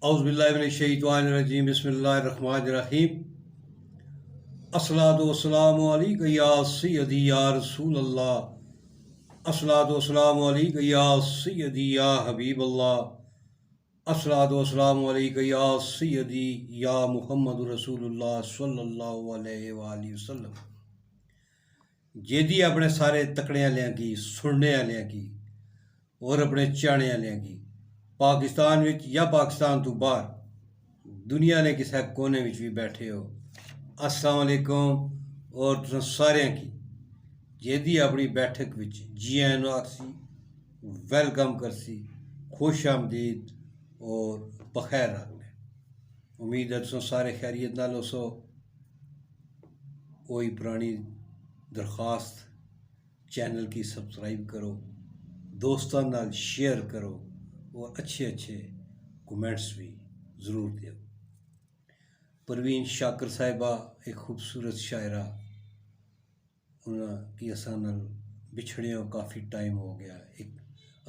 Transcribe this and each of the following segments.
اعوذ باللہ من الشیطان الرجیم بسم اللہ الرحمن الرحیم الصلاۃ والسلام علیک یا سیدی یا رسول اللہ الصلاۃ والسلام علیک یا سیدی یا حبیب اللہ الصلاۃ والسلام علیک یا سیدی یا محمد رسول اللہ صلی اللہ علیہ وآلہ وسلم جیدی اپنے سارے تکڑے والوں کی سننے والوں کی اور اپنے چاہنے والوں کی پاکستان وچ یا پاکستان تو باہر دنیا نے کسی کونے وچ بھی بیٹھے ہو السلام علیکم اور تساں سارے کی جیدی اپنی بیٹھک وچ جی آئین آکسی ویلکم کرسی خوش آمدید اور بخیر رکھنے امید ہے تساں سارے خیریت نال ہو کوئی پرانی درخواست چینل کی سبسکرائب کرو دوستان نال شیئر کرو اور اچھے کومنٹس بھی ضرور دیو۔ پروین شاکر صاحبہ ایک خوبصورت شاعرہ انہاں کی اساں نال بچھڑے ہو کافی ٹائم ہو گیا ایک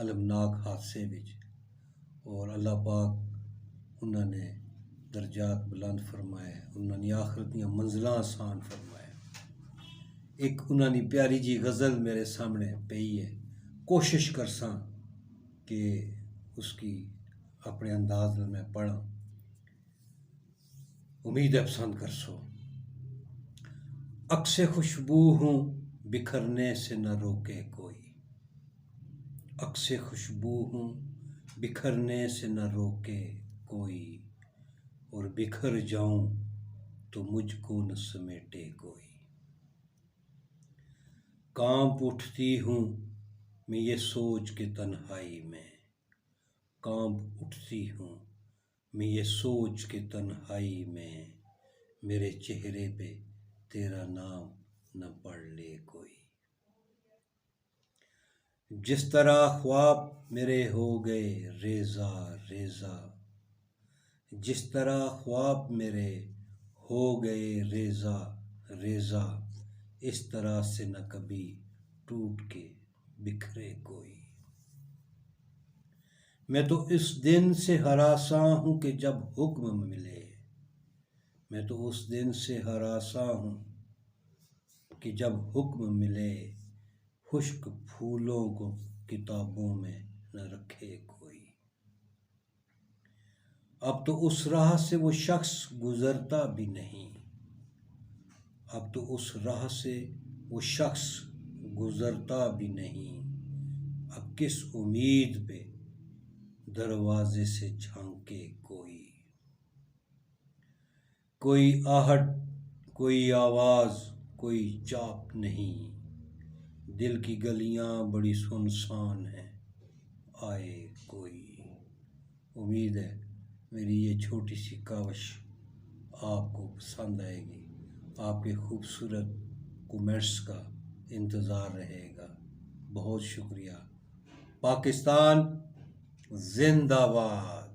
المناک حادثے وچ اور اللہ پاک انہاں نے درجات بلند فرمائے انہاں نے آخرت دیاں منزلاں آسان فرمائے۔ ایک انہاں نے پیاری جی غزل میرے سامنے پئی ہے کوشش کرساں کہ اس کی اپنے انداز میں پڑھاں امید ہے پسند کرسو۔ عکس خوشبو ہوں بکھرنے سے نہ روکے کوئی، عکس خوشبو ہوں بکھرنے سے نہ روکے کوئی، اور بکھر جاؤں تو مجھ کو نہ سمیٹے کوئی۔ کانپ اٹھتی ہوں میں یہ سوچ کے تنہائی میں، کانپ اٹھتی ہوں میں یہ سوچ کے تنہائی میں، میرے چہرے پہ تیرا نام نہ پڑھ لے کوئی۔ جس طرح خواب میرے ہو گئے ریزہ ریزہ، جس طرح خواب میرے ہو گئے ریزہ ریزہ، اس طرح سے نہ کبھی ٹوٹ کے بکھرے کوئی۔ میں تو اس دن سے ہراساں ہوں کہ جب حکم ملے، میں تو اس دن سے ہراساں ہوں کہ جب حکم ملے، خشک پھولوں کو کتابوں میں نہ رکھے کوئی۔ اب تو اس راہ سے وہ شخص گزرتا بھی نہیں، اب تو اس راہ سے وہ شخص گزرتا بھی نہیں، اب کس امید پہ دروازے سے جھانکے کوئی۔ کوئی آہٹ کوئی آواز کوئی چاپ نہیں، دل کی گلیاں بڑی سنسان ہیں آئے کوئی۔ امید ہے میری یہ چھوٹی سی کاوش آپ کو پسند آئے گی، آپ کے خوبصورت کومنٹس کا انتظار رہے گا۔ بہت شکریہ۔ پاکستان زندہ باد۔